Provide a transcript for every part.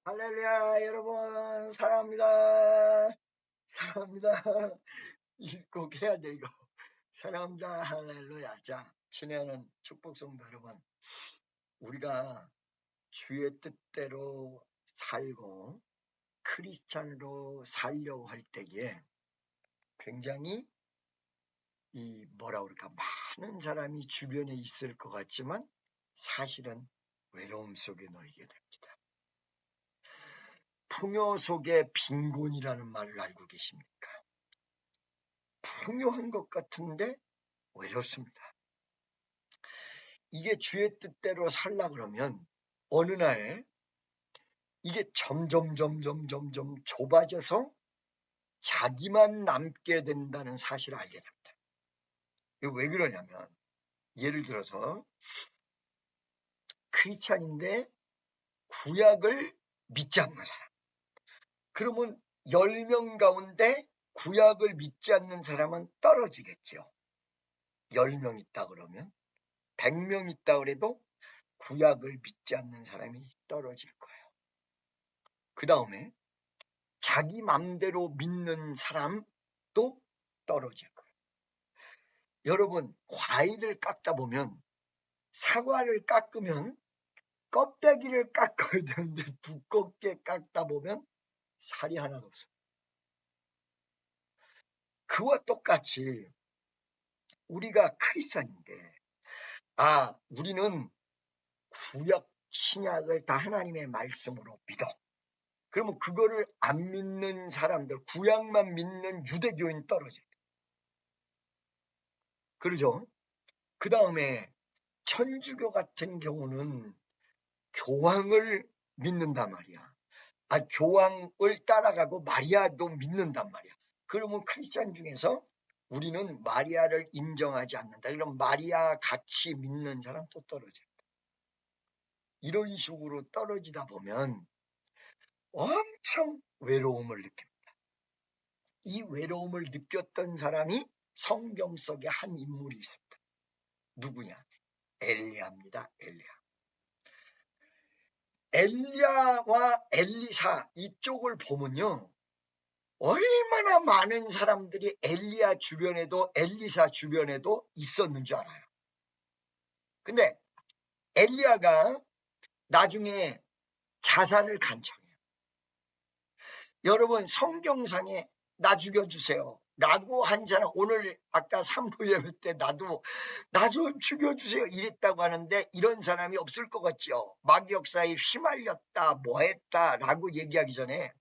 할렐루야, 여러분, 사랑합니다. 사랑합니다. 꼭 해야 돼, 이거. 사랑합니다. 할렐루야. 자, 친애하는 축복성도 여러분, 우리가 주의 뜻대로 살고 크리스찬으로 살려고 할 때에 굉장히 뭐라 그럴까, 많은 사람이 주변에 있을 것 같지만 사실은 외로움 속에 놓이게 됩니다. 풍요 속에 빈곤이라는 말을 알고 계십니까? 풍요한 것 같은데 외롭습니다. 이게 주의 뜻대로 살라 그러면 어느 날 이게 점점 좁아져서 자기만 남게 된다는 사실을 알게 됩니다. 이거 왜 그러냐면, 예를 들어서 크리스찬인데 구약을 믿지 않는 사람, 그러면 10명 가운데 구약을 믿지 않는 사람은 떨어지겠죠. 10명 있다 그러면 100명 있다 그래도 구약을 믿지 않는 사람이 떨어질 거예요. 그 다음에 자기 맘대로 믿는 사람도 떨어질 거예요. 여러분, 과일을 깎다 보면, 사과를 깎으면 껍데기를 깎아야 되는데 두껍게 깎다 보면 살이 하나도 없어요. 그와 똑같이 우리가 크리스천인데, 우리는 구약 신약을 다 하나님의 말씀으로 믿어. 그러면 그거를 안 믿는 사람들, 구약만 믿는 유대교인 떨어져요. 그러죠? 그 다음에 천주교 같은 경우는 교황을 믿는단 말이야. 교황을 따라가고 마리아도 믿는단 말이야. 그러면 크리스찬 중에서 우리는 마리아를 인정하지 않는다. 그럼 마리아 같이 믿는 사람도 떨어져요. 이런 식으로 떨어지다 보면 엄청 외로움을 느낍니다. 이 외로움을 느꼈던 사람이 성경 속에 한 인물이 있습니다. 누구냐? 엘리야입니다. 엘리야와 엘리사 이쪽을 보면요, 얼마나 많은 사람들이 엘리야 주변에도 엘리사 주변에도 있었는 줄 알아요. 근데 엘리야가 나중에 자살을 간청해요. 여러분, 성경상에 나 죽여주세요 라고 한 사람, 오늘 아까 산부 예배 때 나도 죽여주세요 이랬다고 하는데 이런 사람이 없을 것 같죠. 마귀역사에 휘말렸다 뭐했다 라고 얘기하기 전에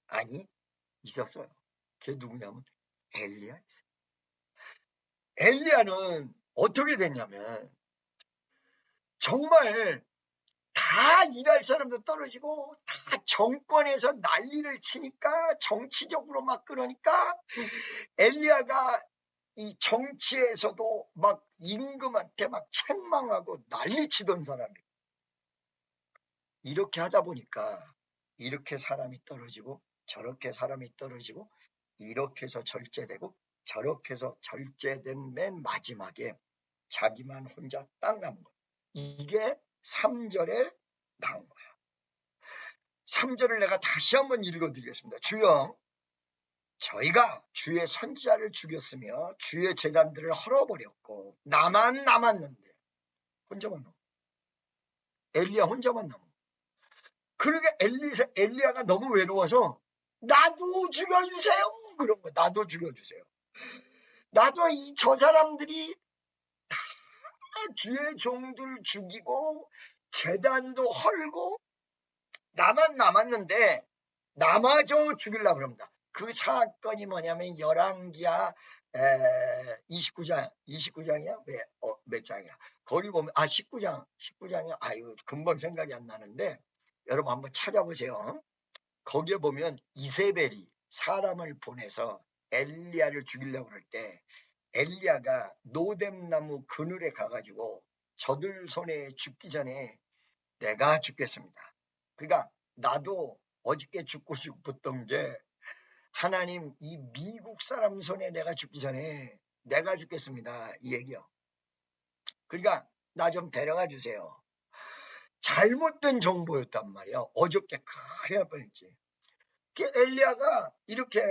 아니, 있었어요. 그게 누구냐면 엘리야였어요. 엘리야는 어떻게 됐냐면 정말 다 일할 사람도 떨어지고 다 정권에서 난리를 치니까, 정치적으로 막 그러니까 엘리야가 이 정치에서도 막 임금한테 막 책망하고 난리치던 사람이에요. 이렇게 하다 보니까 이렇게 사람이 떨어지고 저렇게 사람이 떨어지고 이렇게 해서 절제되고 저렇게 해서 절제된 맨 마지막에 자기만 혼자 딱 남은 거예요. 이게 3절에 나온 거야. 3절을 내가 다시 한번 읽어드리겠습니다. 주여, 저희가 주의 선지자를 죽였으며 주의 제단들을 헐어버렸고 나만 남았는데, 혼자만 남아. 엘리야 혼자만 남아. 그러게 엘리야가 너무 외로워서 나도 죽여주세요 그런 거야. 나도 죽여주세요. 나도 저 사람들이 다 주의 종들 죽이고 제단도 헐고 나만 남았는데 나마저 죽이려고 그럽니다. 그 사건이 뭐냐면 열왕기야 29장이야? 몇 장이야? 거기 보면 19장이야. 아유, 금방 생각이 안 나는데 여러분 한번 찾아보세요. 거기에 보면 이세벨이 사람을 보내서 엘리야를 죽이려고 할 때 엘리야가 노뎀나무 그늘에 가가지고 저들 손에 죽기 전에 내가 죽겠습니다. 그러니까 나도 어저께 죽고 싶었던 게, 하나님 이 미국 사람 손에 내가 죽기 전에 내가 죽겠습니다 이 얘기요. 그러니까 나 좀 데려가 주세요. 잘못된 정보였단 말이야. 어저께 큰일 날 뻔했지. 엘리야가 이렇게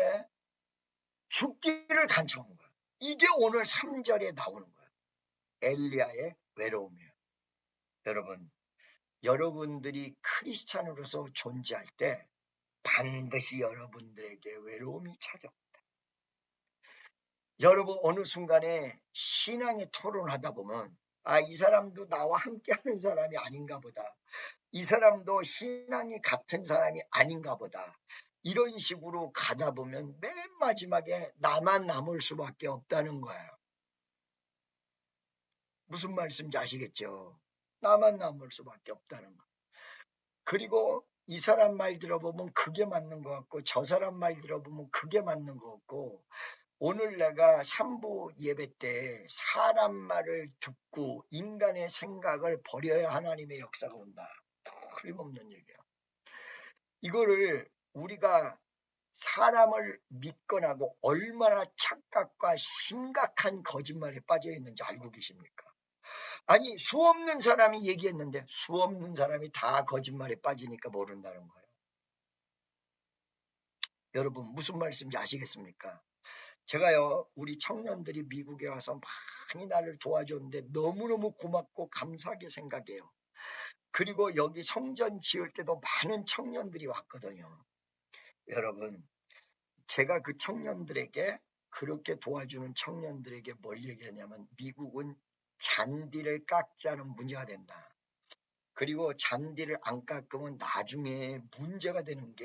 죽기를 간청한 거야. 이게 오늘 3절에 나오는 거야. 엘리야의 외로움이야. 여러분, 여러분들이 크리스찬으로서 존재할 때 반드시 여러분들에게 외로움이 찾아옵니다. 여러분, 어느 순간에 신앙의 토론을 하다 보면 이 사람도 나와 함께하는 사람이 아닌가 보다. 이 사람도 신앙이 같은 사람이 아닌가 보다. 이런 식으로 가다 보면 맨 마지막에 나만 남을 수밖에 없다는 거예요. 무슨 말씀인지 아시겠죠? 나만 남을 수밖에 없다는 거. 그리고 이 사람 말 들어보면 그게 맞는 것 같고 저 사람 말 들어보면 그게 맞는 것 같고, 오늘 내가 3부 예배 때 사람 말을 듣고 인간의 생각을 버려야 하나님의 역사가 온다. 틀림없는 얘기야. 이거를 우리가 사람을 믿거나고 얼마나 착각과 심각한 거짓말에 빠져 있는지 알고 계십니까? 아니, 수 없는 사람이 얘기했는데 수 없는 사람이 다 거짓말에 빠지니까 모른다는 거예요. 여러분, 무슨 말씀인지 아시겠습니까? 제가요, 우리 청년들이 미국에 와서 많이 나를 도와줬는데 너무너무 고맙고 감사하게 생각해요. 그리고 여기 성전 지을 때도 많은 청년들이 왔거든요. 여러분, 제가 그 청년들에게, 그렇게 도와주는 청년들에게 뭘 얘기하냐면, 미국은 잔디를 깎자는 문제가 된다. 그리고 잔디를 안 깎으면 나중에 문제가 되는 게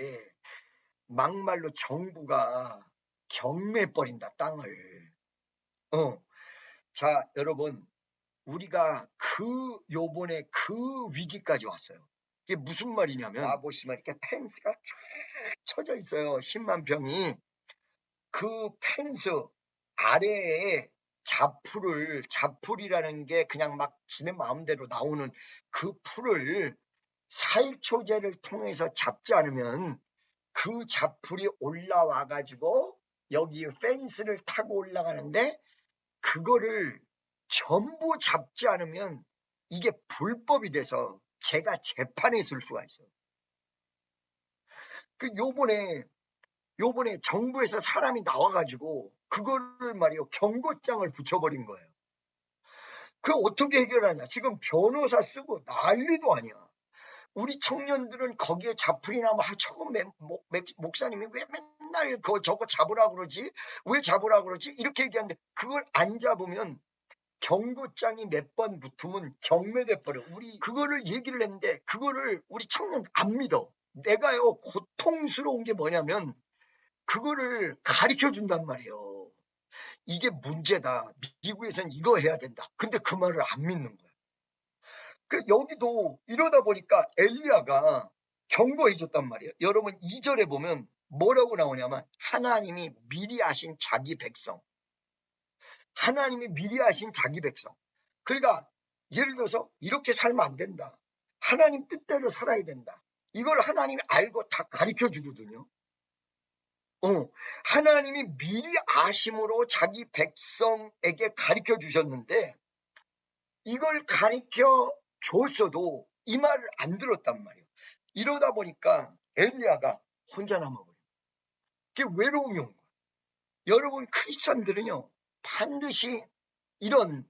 막말로 정부가 경매버린다, 땅을. 자, 여러분, 우리가 요번에 그 위기까지 왔어요. 이게 무슨 말이냐면, 보시면 이렇게 펜스가 쫙 쳐져 있어요. 10만 평이. 그 펜스 아래에 자풀이라는 게 그냥 막 지네 마음대로 나오는 그 풀을 살초제를 통해서 잡지 않으면 그 자풀이 올라와 가지고 여기 펜스를 타고 올라가는데, 그거를 전부 잡지 않으면 이게 불법이 돼서 제가 재판에 쓸 수가 있어요. 요번에 정부에서 사람이 나와가지고 그거를 말이요, 경고장을 붙여버린 거예요. 그걸 어떻게 해결하냐? 지금 변호사 쓰고 난리도 아니야. 우리 청년들은 거기에 자풀이 나면 저거 목사님이 왜 맨날 저거 잡으라 그러지? 왜 잡으라 그러지? 이렇게 얘기하는데, 그걸 안 잡으면 경고장이 몇 번 붙으면 경매돼 버려. 우리 그거를 얘기를 했는데 그거를 우리 청년 안 믿어. 내가요, 고통스러운 게 뭐냐면 그거를 가르쳐 준단 말이에요. 이게 문제다. 미국에서는 이거 해야 된다. 근데 그 말을 안 믿는 거야. 여기도 이러다 보니까 엘리야가 경고해 줬단 말이에요. 여러분, 2절에 보면 뭐라고 나오냐면, 하나님이 미리 아신 자기 백성. 하나님이 미리 아신 자기 백성. 그러니까 예를 들어서 이렇게 살면 안 된다. 하나님 뜻대로 살아야 된다. 이걸 하나님이 알고 다 가르쳐 주거든요. 하나님이 미리 아심으로 자기 백성에게 가르쳐 주셨는데, 이걸 가르쳐 줬어도 이 말을 안 들었단 말이에요. 이러다 보니까 엘리야가 혼자 남아버려요. 그게 외로움이 온 거예요. 여러분, 크리스찬들은요, 반드시 이런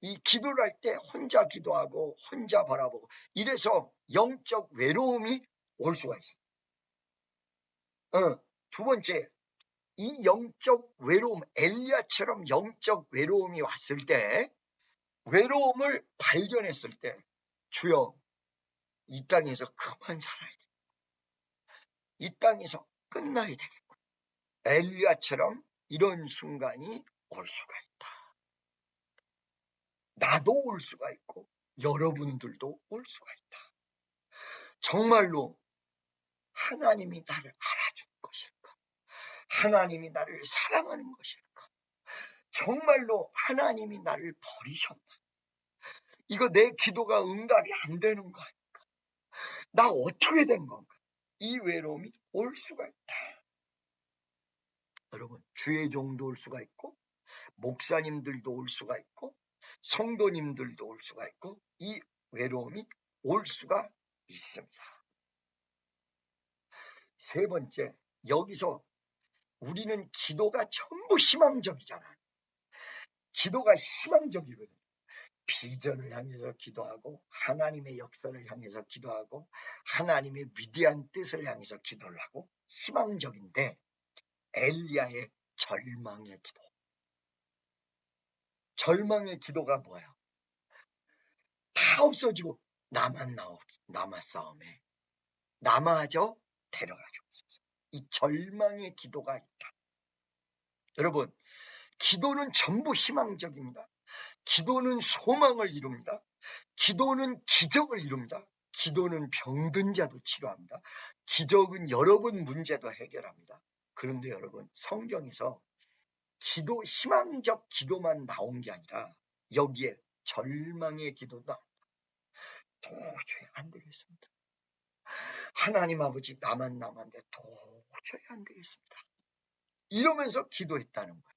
이 기도를 할 때 혼자 기도하고 혼자 바라보고 이래서 영적 외로움이 올 수가 있어요. 두 번째, 이 영적 외로움, 엘리야처럼 영적 외로움이 왔을 때, 외로움을 발견했을 때, 주여, 이 땅에서 그만 살아야 돼. 이 땅에서 끝나야 되겠고, 엘리야처럼 이런 순간이 올 수가 있다. 나도 올 수가 있고 여러분들도 올 수가 있다. 정말로 하나님이 나를 알아준 것일까? 하나님이 나를 사랑하는 것일까? 정말로 하나님이 나를 버리셨나? 이거 내 기도가 응답이 안 되는 거 아닐까? 나 어떻게 된 건가? 이 외로움이 올 수가 있다. 여러분, 주의 종도 올 수가 있고 목사님들도 올 수가 있고 성도님들도 올 수가 있고, 이 외로움이 올 수가 있습니다. 세 번째, 여기서 우리는 기도가 전부 희망적이잖아요. 기도가 희망적이거든요. 비전을 향해서 기도하고 하나님의 역사를 향해서 기도하고 하나님의 위대한 뜻을 향해서 기도를 하고 희망적인데, 엘리야의 절망의 기도. 절망의 기도가 뭐예요? 다 없어지고 나만 남았사오매 남아져 데려가 주옵소서. 이 절망의 기도가 있다. 여러분, 기도는 전부 희망적입니다. 기도는 소망을 이룹니다. 기도는 기적을 이룹니다. 기도는 병든 자도 치료합니다. 기적은 여러분 문제도 해결합니다. 그런데 여러분, 성경에서 기도, 희망적 기도만 나온 게 아니라 여기에 절망의 기도도 나옵니다. 도저히 안 되겠습니다. 하나님 아버지, 나만 남았는데 도저히 안 되겠습니다. 이러면서 기도했다는 거예요.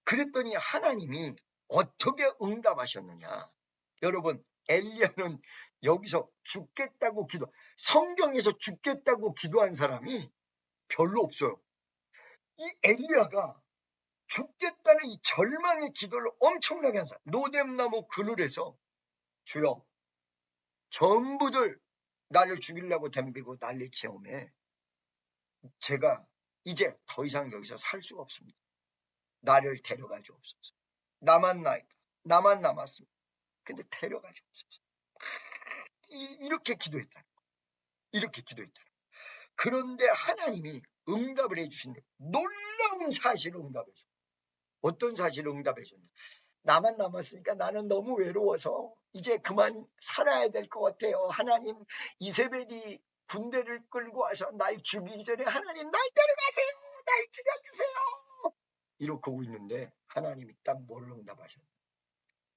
그랬더니 하나님이 어떻게 응답하셨느냐. 여러분, 엘리야는 여기서 죽겠다고 성경에서 죽겠다고 기도한 사람이 별로 없어요. 이 엘리야가 죽겠다는 이 절망의 기도를 엄청나게 한 사람. 노뎀나무 그늘에서 주여, 전부들 나를 죽이려고 덤비고 난리치오매 제가 이제 더 이상 여기서 살 수가 없습니다. 나를 데려가 주옵소서. 나만 남았습니다. 근데 데려가 주옵소서. 이렇게 기도했다. 이렇게 기도했다. 그런데 하나님이 응답을 해주신데 놀라운 사실을 응답해 줘. 어떤 사실을 응답해 줬냐. 나만 남았으니까 나는 너무 외로워서 이제 그만 살아야 될 것 같아요. 하나님, 이세벨이 군대를 끌고 와서 날 죽이기 전에 하나님 날 데려가세요. 날 죽여주세요. 이렇게 오고 있는데 하나님이 딱 뭘 응답하셨어요?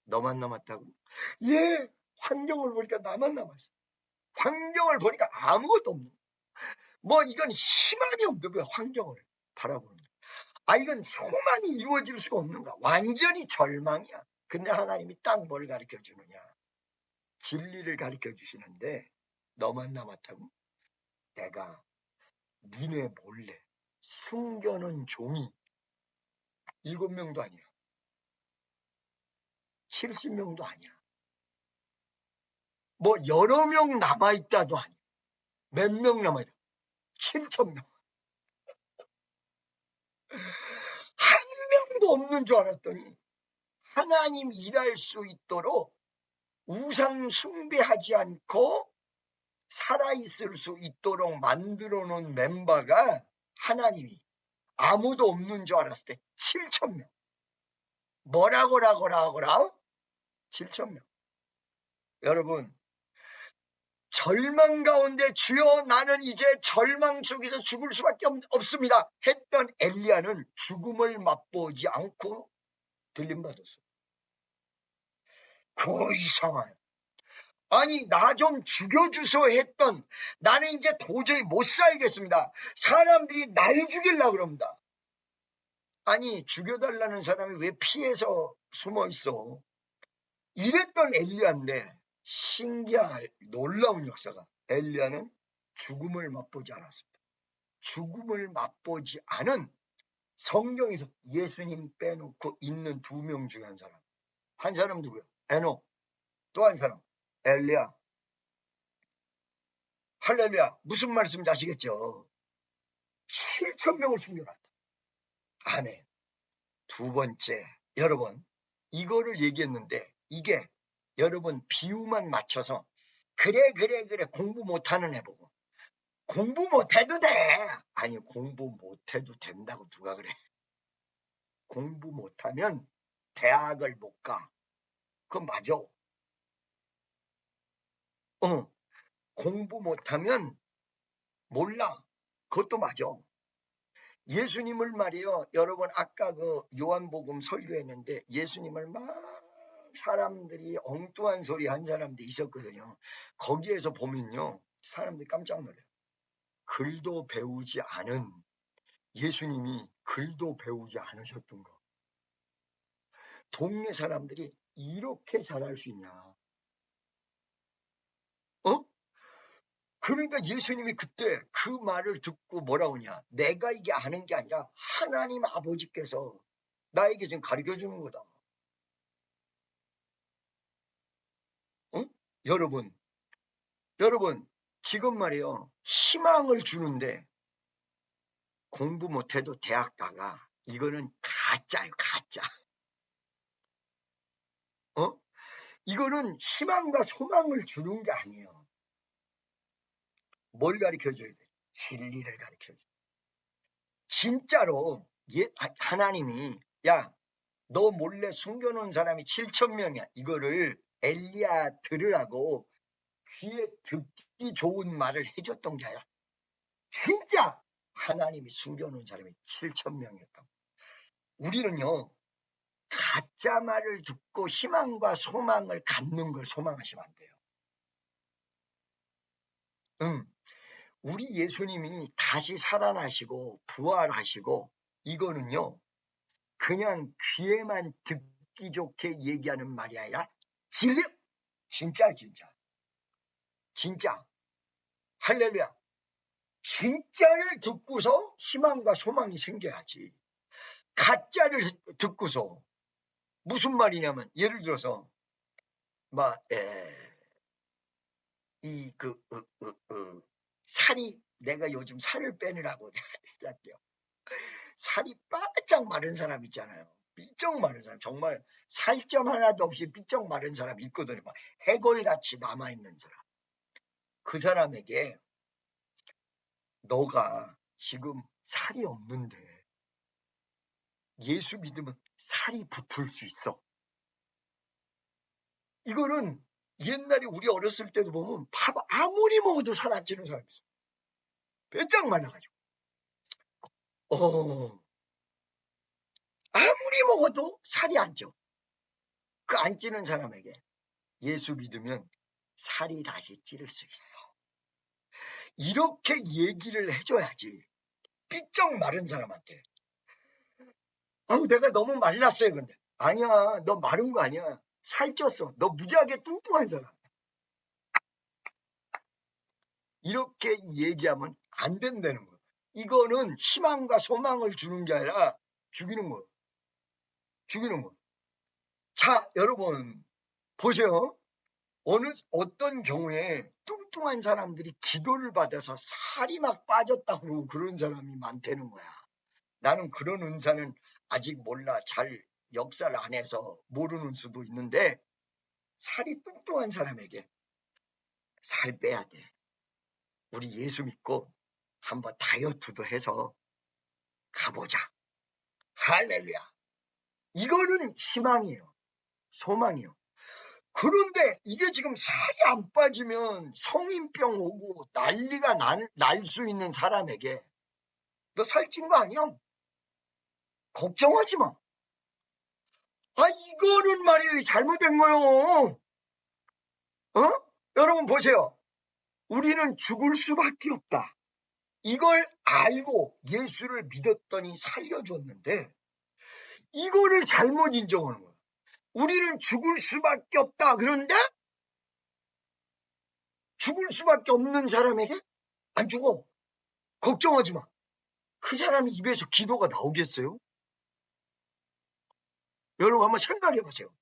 너만 남았다고? 예, 환경을 보니까 나만 남았어. 환경을 보니까 아무것도 없는 거야. 뭐 이건 희망이 없는 거야. 환경을 바라보는 거야. 이건 소망이 이루어질 수가 없는 거야. 완전히 절망이야. 근데 하나님이 딱 뭘 가르쳐 주느냐. 진리를 가르쳐 주시는데 너만 남았다고? 내가 니네 몰래 숨겨놓은 종이 7명도 아니야. 70명도 아니야. 뭐 여러 명 남아있다도 아니야. 몇 명 남아있다. 7,000명. 한 명도 없는 줄 알았더니 하나님 일할 수 있도록 우상 숭배하지 않고 살아있을 수 있도록 만들어 놓은 멤버가 하나님이 아무도 없는 줄 알았을 때 7,000명. 뭐라고라 7,000명. 여러분, 절망 가운데 주여 나는 이제 절망 속에서 죽을 수밖에 없습니다 했던 엘리야는 죽음을 맛보지 않고 들림받았어요. 그 이상한, 아니 나 좀 죽여주소 했던, 나는 이제 도저히 못 살겠습니다. 사람들이 날 죽이려고 그럽니다. 아니 죽여달라는 사람이 왜 피해서 숨어 있어? 이랬던 엘리야인데 신기할 놀라운 역사가, 엘리야는 죽음을 맛보지 않았습니다. 죽음을 맛보지 않은, 성경에서 예수님 빼놓고 있는 2명 중에 한 사람. 한 사람 누구요? 에녹. 또 한 사람 엘리야. 할렐루야. 무슨 말씀인지 아시겠죠? 7,000명을 숨겨놨다. 아멘. 두 번째, 여러분 이거를 얘기했는데 이게 여러분 비유만 맞춰서 그래 공부 못하는 애 보고 공부 못해도 돼. 아니 공부 못해도 된다고 누가 그래. 공부 못하면 대학을 못 가. 그건 맞아. 공부 못하면 몰라. 그것도 맞아. 예수님을 말이요. 여러분 아까 그 요한복음 설교했는데 예수님을 막 사람들이 엉뚱한 소리 한 사람들이 있었거든요. 거기에서 보면요. 사람들이 깜짝 놀라요. 글도 배우지 않은 예수님이 글도 배우지 않으셨던 거. 동네 사람들이 이렇게 잘할 수 있냐. 그러니까 예수님이 그때 그 말을 듣고 뭐라고 하냐. 내가 이게 아는 게 아니라 하나님 아버지께서 나에게 지금 가르쳐 주는 거다. 여러분, 지금 말이에요. 희망을 주는데 공부 못해도 대학 가가. 이거는 가짜예요, 가짜. 이거는 희망과 소망을 주는 게 아니에요. 뭘 가르쳐줘야 돼? 진리를 가르쳐줘. 진짜로 하나님이 야, 너 몰래 숨겨놓은 사람이 7,000명이야. 이거를 엘리야 들으라고 귀에 듣기 좋은 말을 해줬던 게 아니라 진짜 하나님이 숨겨놓은 사람이 7,000명이었다. 우리는요, 가짜 말을 듣고 희망과 소망을 갖는 걸 소망하시면 안 돼요. 우리 예수님이 다시 살아나시고 부활하시고 이거는요, 그냥 귀에만 듣기 좋게 얘기하는 말이 아니라 진리, 진짜 할렐루야. 진짜를 듣고서 희망과 소망이 생겨야지. 가짜를 듣고서 무슨 말이냐면 예를 들어서 살이, 내가 요즘 살을 빼느라고 내가 얘기할게요. 살이 바짝 마른 사람 있잖아요. 삐쩍 마른 사람, 정말 살점 하나도 없이 삐쩍 마른 사람 있거든요. 막 해골같이 남아있는 사람. 그 사람에게 너가 지금 살이 없는데 예수 믿으면 살이 붙을 수 있어. 이거는 옛날에 우리 어렸을 때도 보면 밥 아무리 먹어도 살 안 찌는 사람이 있어. 빼짝 말라가지고. 아무리 먹어도 살이 안 쪄. 그 안 찌는 사람에게 예수 믿으면 살이 다시 찌를 수 있어. 이렇게 얘기를 해줘야지. 삐쩍 마른 사람한테. 내가 너무 말랐어요. 근데 아니야, 너 마른 거 아니야. 살쪘어. 너 무지하게 뚱뚱한 사람. 이렇게 얘기하면 안 된다는 거예요. 이거는 희망과 소망을 주는 게 아니라 죽이는 거예요. 자, 여러분 보세요. 어떤 경우에 뚱뚱한 사람들이 기도를 받아서 살이 막 빠졌다고 그런 사람이 많다는 거야. 나는 그런 은사는 아직 몰라. 잘 역사를 안 해서 모르는 수도 있는데 살이 뚱뚱한 사람에게 살 빼야 돼. 우리 예수 믿고 한번 다이어트도 해서 가보자. 할렐루야. 이거는 희망이에요. 소망이에요. 그런데 이게 지금 살이 안 빠지면 성인병 오고 난리가 날 수 있는 사람에게 너 살찐 거 아니야? 걱정하지 마. 이거는 말이에요. 잘못된 거요. 여러분 보세요. 우리는 죽을 수밖에 없다. 이걸 알고 예수를 믿었더니 살려줬는데 이거를 잘못 인정하는 거예요. 우리는 죽을 수밖에 없다. 그런데 죽을 수밖에 없는 사람에게 안 죽어. 걱정하지 마. 그 사람이 입에서 기도가 나오겠어요? 여러분 한번 생각해 보세요.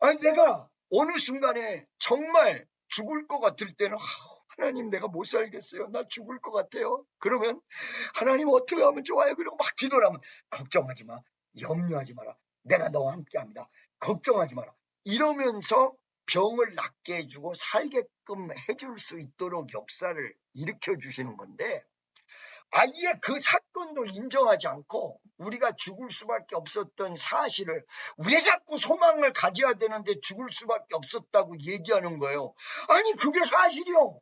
내가 어느 순간에 정말 죽을 것 같을 때는 하나님 내가 못 살겠어요. 나 죽을 것 같아요. 그러면 하나님 어떻게 하면 좋아요? 그리고 막 기도를 하면 걱정하지 마. 염려하지 마라. 내가 너와 함께합니다. 걱정하지 마라. 이러면서 병을 낫게 해주고 살게끔 해줄 수 있도록 역사를 일으켜 주시는 건데 아예 그 사건도 인정하지 않고 우리가 죽을 수밖에 없었던 사실을 왜 자꾸 소망을 가져야 되는데 죽을 수밖에 없었다고 얘기하는 거예요. 아니 그게 사실이요.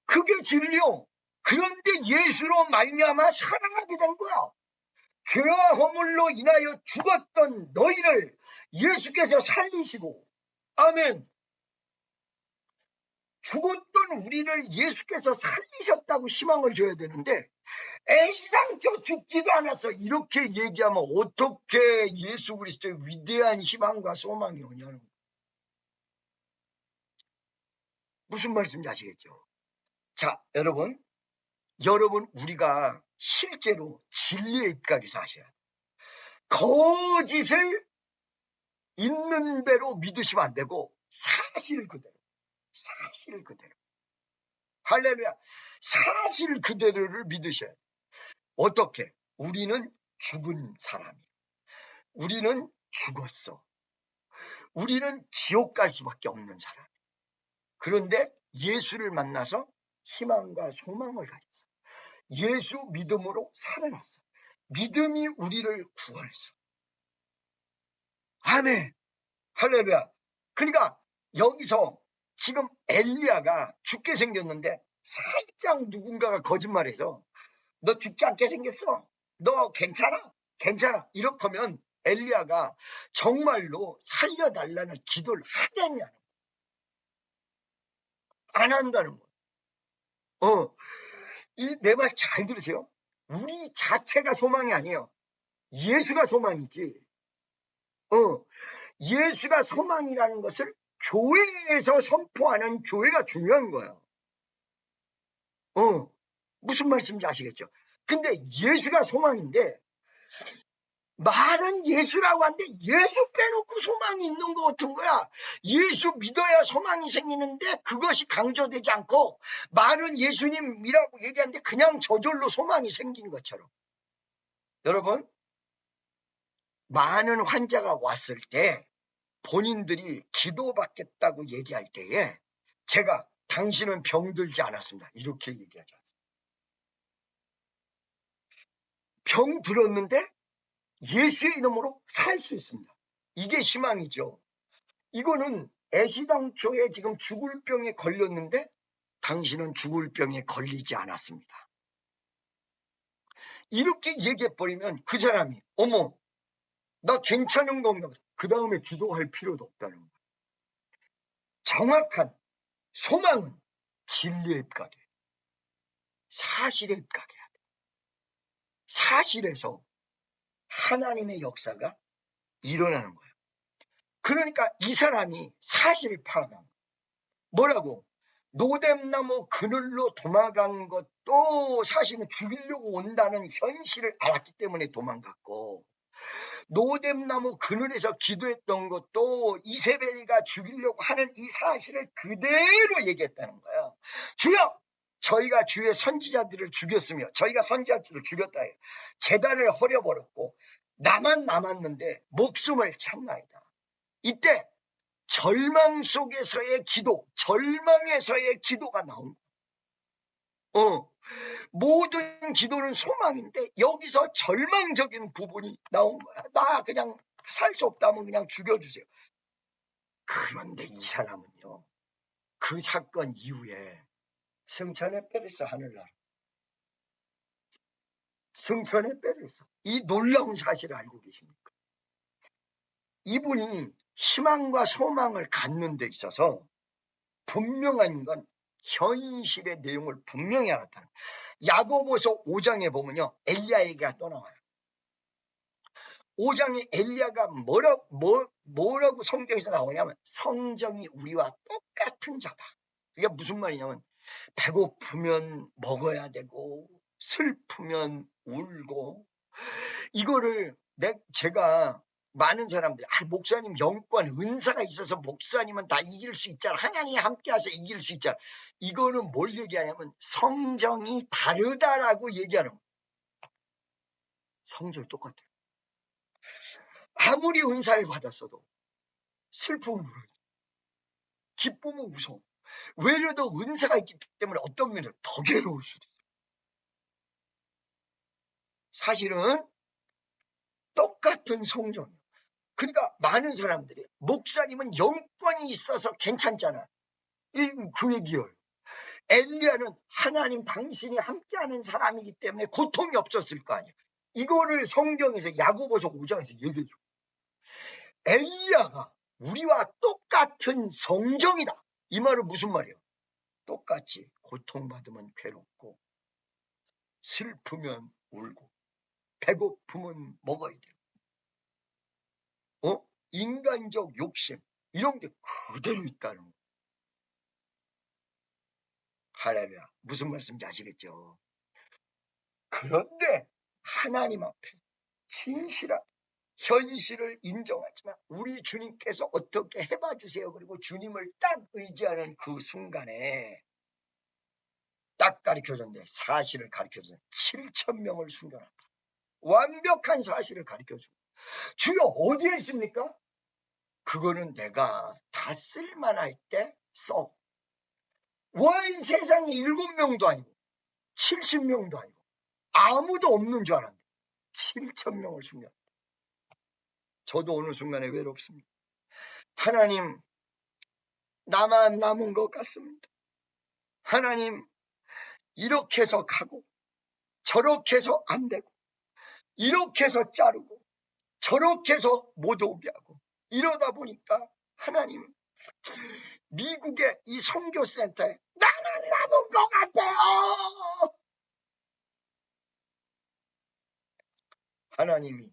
그게 진리요. 그런데 예수로 말미암아 살아나게 된 거야. 죄와 허물로 인하여 죽었던 너희를 예수께서 살리시고 아멘. 죽었던 우리를 예수께서 살리셨다고 희망을 줘야 되는데 애시당초 죽지도 않았어. 이렇게 얘기하면 어떻게 예수 그리스도의 위대한 희망과 소망이 오냐는 거야. 무슨 말씀인지 아시겠죠? 자, 여러분 우리가 실제로 진리의 입각에서 하셔야 돼요. 거짓을 있는 대로 믿으시면 안 되고 사실 그대로. 할렐루야. 사실 그대로를 믿으셔야 돼요. 어떻게? 우리는 죽은 사람이야. 우리는 죽었어. 우리는 지옥 갈 수밖에 없는 사람. 그런데 예수를 만나서 희망과 소망을 가졌어. 예수 믿음으로 살아났어. 믿음이 우리를 구원했어. 아멘. 할렐루야. 그러니까 여기서 지금 엘리야가 죽게 생겼는데 살짝 누군가가 거짓말해서 너 죽지 않게 생겼어. 너 괜찮아. 이렇게 하면 엘리야가 정말로 살려달라는 기도를 하겠냐. 안 한다는 거예요. 내 말 잘 들으세요. 우리 자체가 소망이 아니에요. 예수가 소망이지. 예수가 소망이라는 것을 교회에서 선포하는 교회가 중요한 거예요. 무슨 말씀인지 아시겠죠? 근데 예수가 소망인데 말은 예수라고 하는데 예수 빼놓고 소망이 있는 것 같은 거야. 예수 믿어야 소망이 생기는데 그것이 강조되지 않고 말은 예수님이라고 얘기하는데 그냥 저절로 소망이 생긴 것처럼. 여러분, 많은 환자가 왔을 때 본인들이 기도받겠다고 얘기할 때에 제가 당신은 병들지 않았습니다. 이렇게 얘기하지 않습니다. 병 들었는데 예수의 이름으로 살 수 있습니다. 이게 희망이죠. 이거는 애시당초에 지금 죽을 병에 걸렸는데 당신은 죽을 병에 걸리지 않았습니다. 이렇게 얘기해버리면 그 사람이 어머 나 괜찮은 건가 그 다음에 기도할 필요도 없다는 거예요. 정확한 소망은 진리에 입각해 사실에 입각해야 돼. 사실에서 하나님의 역사가 일어나는 거예요. 그러니까 이 사람이 사실을 파악한 거예요. 뭐라고? 노뎀나무 그늘로 도망간 것도 사실은 죽이려고 온다는 현실을 알았기 때문에 도망갔고 노뎀나무 그늘에서 기도했던 것도 이세벨이가 죽이려고 하는 이 사실을 그대로 얘기했다는 거예요. 주여! 저희가 주의 선지자들을 죽였으며 저희가 선지자들을 죽였다 해요. 제단을 허려버렸고 나만 남았는데 목숨을 참나이다. 이때 절망 속에서의 기도, 절망에서의 기도가 나온 거예요. 모든 기도는 소망인데 여기서 절망적인 부분이 나온 거야. 나 그냥 살 수 없다면 그냥 죽여주세요. 그런데 이 사람은요. 그 사건 이후에 승천의 페레스 하늘나라. 승천의 페레스. 이 놀라운 사실을 알고 계십니까? 이분이 희망과 소망을 갖는 데 있어서 분명한 건 현실의 내용을 분명히 알았다는 거예요. 야고보서 5장에 보면요. 엘리야 얘기가 또 나와요. 5장에 엘리야가 뭐라고 성경에서 나오냐면 성정이 우리와 똑같은 자다. 이게 무슨 말이냐면 배고프면 먹어야 되고 슬프면 울고 이거를 제가 많은 사람들이 목사님 영권 은사가 있어서 목사님은 다 이길 수 있잖아. 하나님이 함께해서 이길 수 있잖아. 이거는 뭘 얘기하냐면 성정이 다르다라고 얘기하는 거예요. 성정이 똑같아요. 아무리 은사를 받았어도 슬픔은 울어요. 기쁨은 웃어. 외려도 은사가 있기 때문에 어떤 면에서 더 괴로울 수도 있어요. 사실은 똑같은 성정이에요. 그러니까 많은 사람들이 목사님은 영권이 있어서 괜찮잖아. 그 얘기예요. 엘리야는 하나님 당신이 함께하는 사람이기 때문에 고통이 없었을 거 아니에요. 이거를 성경에서 야고보서 5장에서 얘기해줘. 엘리야가 우리와 똑같은 성정이다. 이 말은 무슨 말이에요? 똑같이 고통받으면 괴롭고 슬프면 울고 배고프면 먹어야 돼요. 인간적 욕심 이런 게 그대로 있다는 거예요. 할렐루야. 무슨 말씀인지 아시겠죠? 그런데 하나님 앞에 진실한 현실을 인정하지만 우리 주님께서 어떻게 해봐 주세요. 그리고 주님을 딱 의지하는 그 순간에 딱 가르쳐줬는데, 사실을 가르쳐줬는데 7,000명을 숨겨놨다. 완벽한 사실을 가르쳐주고, 주여 어디에 있습니까? 그거는 내가 다 쓸만할 때 써. 원 세상에 7명도 아니고 70명도 아니고 아무도 없는 줄 알았는데 7,000명을 숨겼다. 저도 어느 순간에 외롭습니다. 하나님, 나만 남은 것 같습니다. 하나님, 이렇게 해서 가고 저렇게 해서 안 되고 이렇게 해서 자르고 저렇게 해서 못 오게 하고 이러다 보니까 하나님, 미국의 이 선교센터에 나는 남은 것 같아요. 하나님이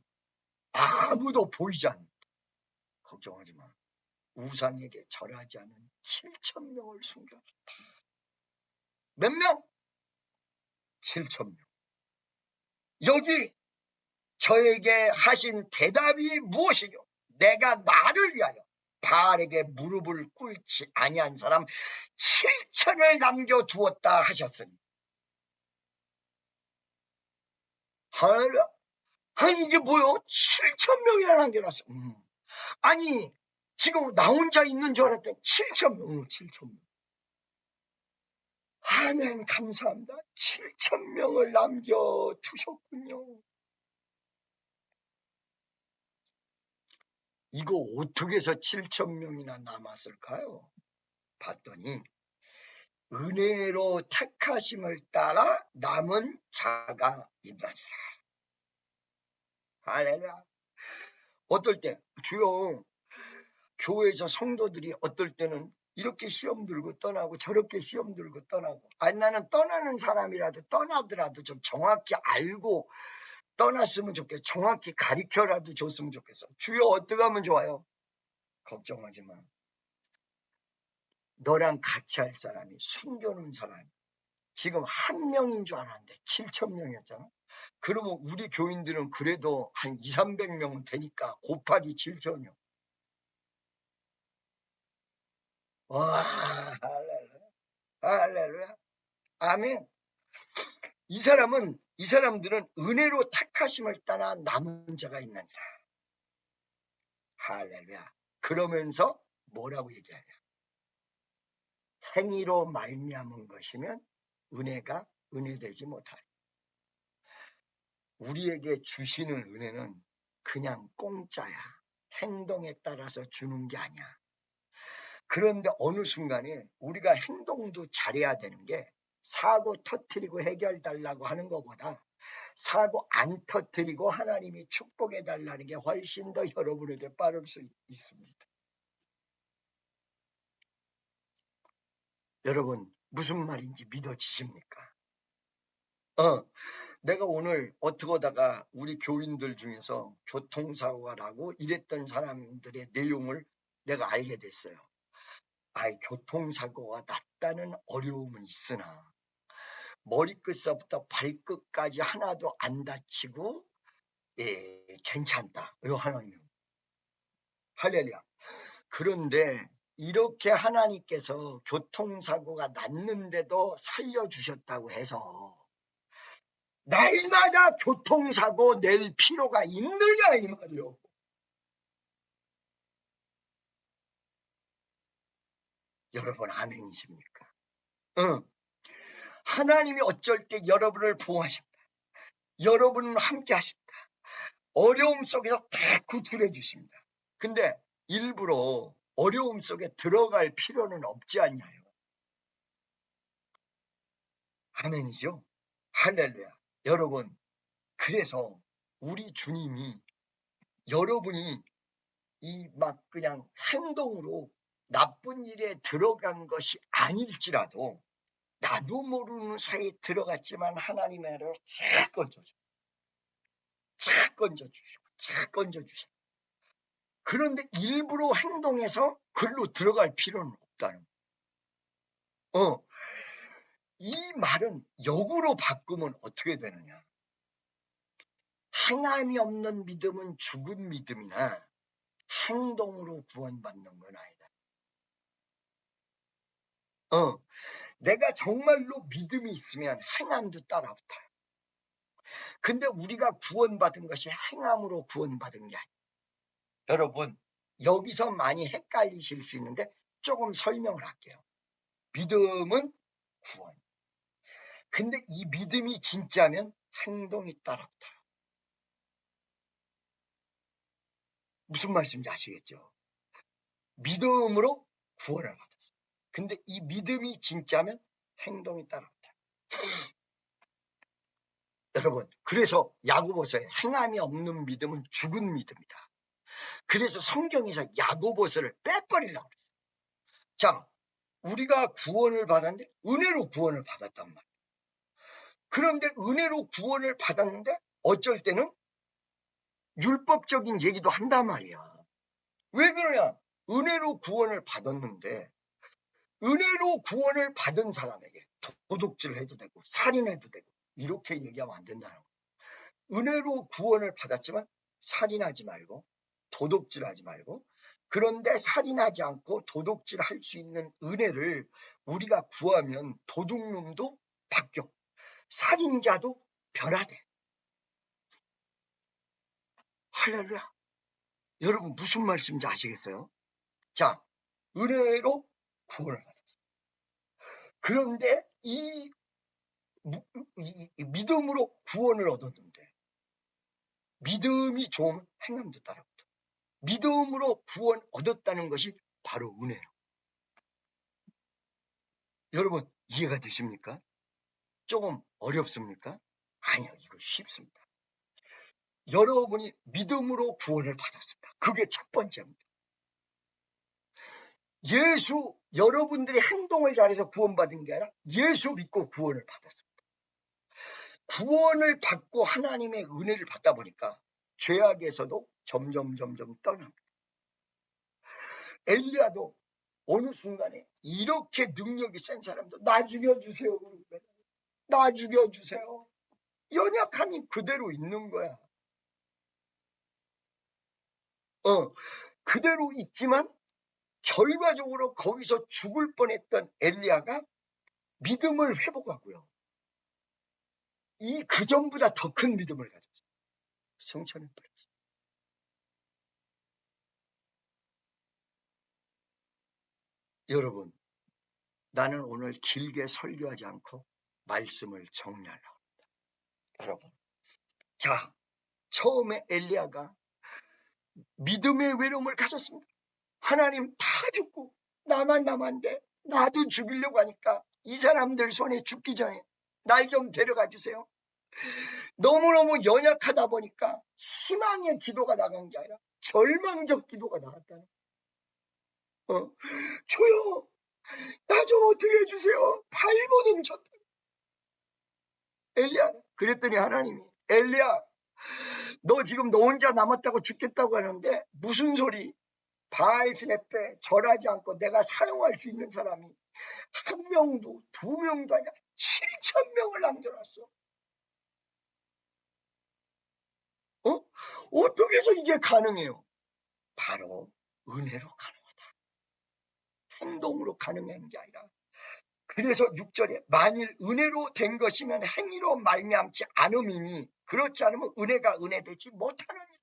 아무도 보이지 않는, 걱정하지 마. 우상에게 절하지 않은 7,000명을 숨겼다. 몇 명? 7,000명. 여기 저에게 하신 대답이 무엇이뇨? 내가 나를 위하여 바알에게 무릎을 꿇지 아니한 사람 7,000을 남겨두었다 하셨으니. 할렐루야. 아니 이게 뭐요? 7,000명이나 남겨놨어. 아니 지금 나 혼자 있는 줄 알았더니 7,000명. 7,000명. 아멘, 감사합니다. 7,000명을 남겨두셨군요. 이거 어떻게 해서 7,000명이나 남았을까요? 봤더니 은혜로 택하심을 따라 남은 자가 있나니라. 할렐루야. 어떨 때 주요 교회에서 성도들이 어떨 때는 이렇게 시험 들고 떠나고 저렇게 시험 들고 떠나고, 아니 나는 떠나는 사람이라도 떠나더라도 좀 정확히 알고 떠났으면 좋겠어. 정확히 가르쳐라도 줬으면 좋겠어. 주여 어떻게 하면 좋아요? 걱정하지 마. 너랑 같이 할 사람이, 숨겨놓은 사람이 지금 1명인 줄 알았는데 7,000명이었잖아. 그러면 우리 교인들은 그래도 한 200~300명은 되니까 곱하기 7,000명. 와, 할렐루야. 할렐루야. 아멘. 이 사람들은 은혜로 택하심을 따라 남은 자가 있느니라. 할렐루야. 그러면서 뭐라고 얘기하냐? 행위로 말미암은 것이면 은혜가 은혜되지 못하리. 우리에게 주시는 은혜는 그냥 공짜야. 행동에 따라서 주는 게 아니야. 그런데 어느 순간에 우리가 행동도 잘해야 되는 게, 사고 터뜨리고 해결 달라고 하는 것보다 사고 안 터뜨리고 하나님이 축복해 달라는 게 훨씬 더 여러분에게 빠를 수 있습니다. 여러분 무슨 말인지 믿어지십니까? 내가 오늘 어떻게 하다가 우리 교인들 중에서 교통사고가 나고 이랬던 사람들의 내용을 내가 알게 됐어요. 교통사고가 났다는 어려움은 있으나 머리끝서부터 발끝까지 하나도 안 다치고 괜찮다. 하나님. 할렐루야. 그런데 이렇게 하나님께서 교통사고가 났는데도 살려주셨다고 해서 날마다 교통사고 낼 필요가 있느냐 이 말이요. 여러분 아멘이십니까? 하나님이 어쩔 때 여러분을 보호하십니다. 여러분은 함께 하십니다. 어려움 속에서 다 구출해 주십니다. 근데 일부러 어려움 속에 들어갈 필요는 없지 않냐요. 아멘이죠. 할렐루야. 여러분, 그래서 우리 주님이 여러분이 이 막 그냥 행동으로 나쁜 일에 들어간 것이 아닐지라도 나도 모르는 사이에 들어갔지만 하나님의 나라로 쫙 건져주시고 쫙 건져주시고 쫙 건져주시고, 그런데 일부러 행동해서 글로 들어갈 필요는 없다는 거예요. 이 말은 역으로 바꾸면 어떻게 되느냐? 행함이 없는 믿음은 죽은 믿음이나 행동으로 구원받는 건 아니다. 내가 정말로 믿음이 있으면 행함도 따라붙어요. 근데 우리가 구원받은 것이 행함으로 구원받은 게 아니에요. 여러분, 여기서 많이 헷갈리실 수 있는데 조금 설명을 할게요. 믿음은 구원. 근데 이 믿음이 진짜면 행동이 따라붙어요. 무슨 말씀인지 아시겠죠? 믿음으로 구원을 받았어요. 근데 이 믿음이 진짜면 행동이 따라붙어요. 여러분, 그래서 야고보서에 행함이 없는 믿음은 죽은 믿음이다. 그래서 성경에서 야고보서를 빼버리려고 그랬어요. 자, 우리가 구원을 받았는데 은혜로 구원을 받았단 말이에요. 그런데 은혜로 구원을 받았는데 어쩔 때는 율법적인 얘기도 한단 말이야. 왜 그러냐? 은혜로 구원을 받았는데 은혜로 구원을 받은 사람에게 도둑질을 해도 되고 살인해도 되고 이렇게 얘기하면 안 된다는 거예요. 은혜로 구원을 받았지만 살인하지 말고 도둑질하지 말고, 그런데 살인하지 않고 도둑질할 수 있는 은혜를 우리가 구하면 도둑놈도 바뀌어, 살인자도 변화돼. 할렐루야. 여러분 무슨 말씀인지 아시겠어요? 자, 은혜로 구원을 받았어요. 그런데 이 믿음으로 구원을 얻었는데 믿음이 좋으면 행함도 따라붙어. 믿음으로 구원 얻었다는 것이 바로 은혜예요. 여러분 이해가 되십니까? 조금 어렵습니까? 아니요, 이거 쉽습니다. 여러분이 믿음으로 구원을 받았습니다. 그게 첫 번째입니다. 예수, 여러분들이 행동을 잘해서 구원받은 게 아니라 예수 믿고 구원을 받았습니다. 구원을 받고 하나님의 은혜를 받다 보니까 죄악에서도 점점 떠납니다. 엘리야도 어느 순간에 이렇게 능력이 센 사람도 나 죽여주세요. 나 죽여주세요. 연약함이 그대로 있는 거야. 그대로 있지만 결과적으로 거기서 죽을 뻔했던 엘리야가 믿음을 회복하고요. 그 전보다 더 큰 믿음을 가졌어요. 성천을 버렸어요. 여러분, 나는 오늘 길게 설교하지 않고 말씀을 정리하려고 합니다. 여러분, 자, 처음에 엘리야가 믿음의 외로움을 가졌습니다. 하나님 다 죽고 나만 남았는데 나도 죽이려고 하니까 이 사람들 손에 죽기 전에 날 좀 데려가 주세요. 너무너무 연약하다 보니까 희망의 기도가 나간 게 아니라 절망적 기도가 나갔다는 거예요. 주여, 나 좀 어떻게 해주세요. 발버둥 쳤다. 엘리야, 그랬더니 하나님이, 엘리야, 너 지금 너 혼자 남았다고 죽겠다고 하는데 무슨 소리? 바알시내페 절하지 않고 내가 사용할 수 있는 사람이 한 명도 두 명도 아니라 7,000명을 남겨놨어. 어떻게 해서 이게 가능해요? 바로 은혜로 가능하다. 행동으로 가능한 게 아니라. 그래서 6절에 만일 은혜로 된 것이면 행위로 말미암지 않음이니 그렇지 않으면 은혜가 은혜되지 못하느니.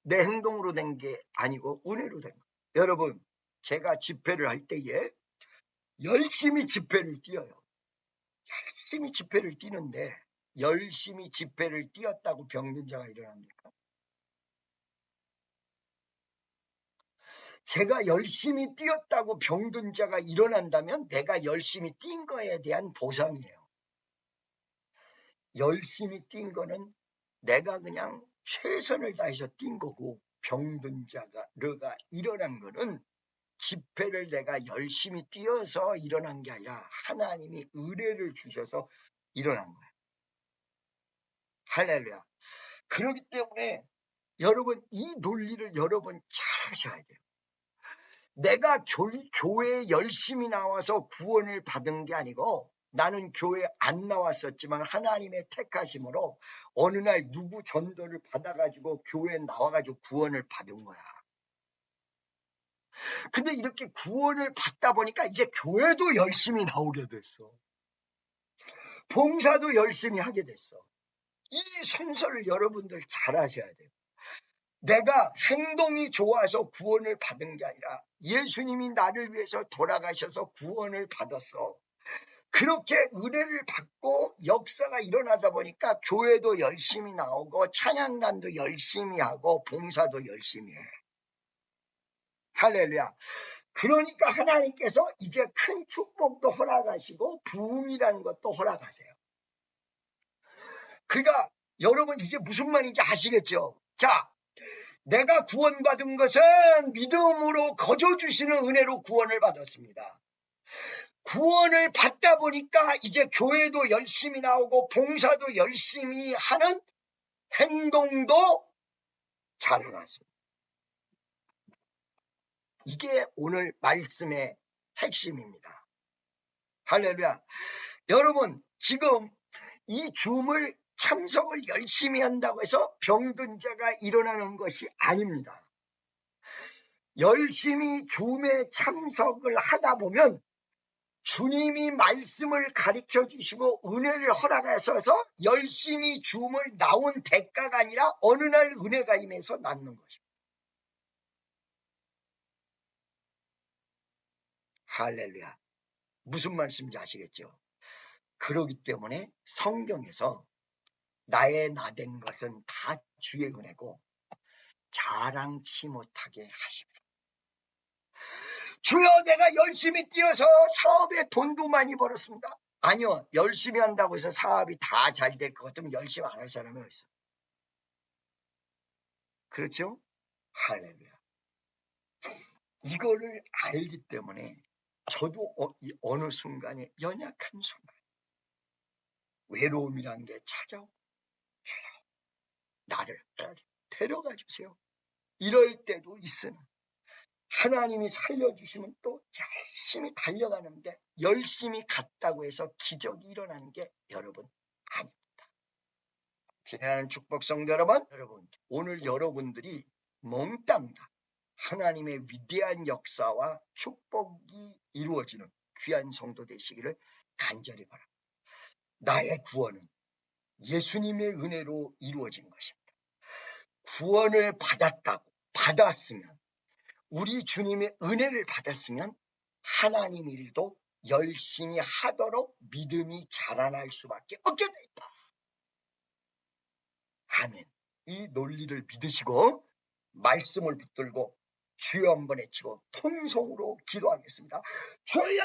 내 행동으로 된 게 아니고 은혜로 된 거. 여러분, 제가 집회를 할 때에 열심히 집회를 뛰어요. 열심히 집회를 뛰는데 열심히 집회를 뛰었다고 병든 자가 일어납니까? 제가 열심히 뛰었다고 병든 자가 일어난다면 내가 열심히 뛴 거에 대한 보상이에요. 열심히 뛴 거는 내가 그냥 최선을 다해서 뛴 거고, 병든 자가 일어난 거는 집회를 내가 열심히 뛰어서 일어난 게 아니라 하나님이 은혜를 주셔서 일어난 거예요. 할렐루야. 그렇기 때문에 여러분 이 논리를 여러분 잘 하셔야 돼요. 내가 교회에 열심히 나와서 구원을 받은 게 아니고 나는 교회 안 나왔었지만 하나님의 택하심으로 어느 날 누구 전도를 받아가지고 교회에 나와가지고 구원을 받은 거야. 근데 이렇게 구원을 받다 보니까 이제 교회도 열심히 나오게 됐어. 봉사도 열심히 하게 됐어. 이 순서를 여러분들 잘 하셔야 돼요. 내가 행동이 좋아서 구원을 받은 게 아니라 예수님이 나를 위해서 돌아가셔서 구원을 받았어. 그렇게 은혜를 받고 역사가 일어나다 보니까 교회도 열심히 나오고 찬양단도 열심히 하고 봉사도 열심히 해. 할렐루야. 그러니까 하나님께서 이제 큰 축복도 허락하시고 부흥이라는 것도 허락하세요. 그러니까 여러분 이제 무슨 말인지 아시겠죠? 자, 내가 구원받은 것은 믿음으로 거저주시는 은혜로 구원을 받았습니다. 구원을 받다 보니까 이제 교회도 열심히 나오고 봉사도 열심히 하는 행동도 자라났습니다. 이게 오늘 말씀의 핵심입니다. 할렐루야. 여러분 지금 이 줌을 참석을 열심히 한다고 해서 병든 자가 일어나는 것이 아닙니다. 열심히 줌에 참석을 하다 보면 주님이 말씀을 가르쳐 주시고 은혜를 허락하셔서 열심히 줌을 나온 대가가 아니라 어느 날 은혜가 임해서 낫는 것입니다. 할렐루야. 무슨 말씀인지 아시겠죠? 그러기 때문에 성경에서 나의 나된 것은 다 주의 은혜고 자랑치 못하게 하십니다. 주여 내가 열심히 뛰어서 사업에 돈도 많이 벌었습니다. 아니요. 열심히 한다고 해서 사업이 다 잘 될 것 같으면 열심히 안 할 사람이 어디 있어? 그렇죠? 할렐루야. 이거를 알기 때문에 저도 어느 순간에 연약한 순간 외로움이란 게 찾아오고 주여 나를 데려가 주세요. 이럴 때도 있으나 하나님이 살려주시면 또 열심히 달려가는데 열심히 갔다고 해서 기적이 일어나는 게 여러분 아닙니다. 지혜하는 축복 성도 여러분, 오늘 여러분들이 몽땅 다 하나님의 위대한 역사와 축복이 이루어지는 귀한 성도 되시기를 간절히 바랍니다. 나의 구원은 예수님의 은혜로 이루어진 것입니다. 구원을 받았으면 우리 주님의 은혜를 받았으면 하나님 일도 열심히 하도록 믿음이 자라날 수밖에 없게 돼 있다. 아멘. 이 논리를 믿으시고 말씀을 붙들고 주여 한번 외치고 통성으로 기도하겠습니다. 주여!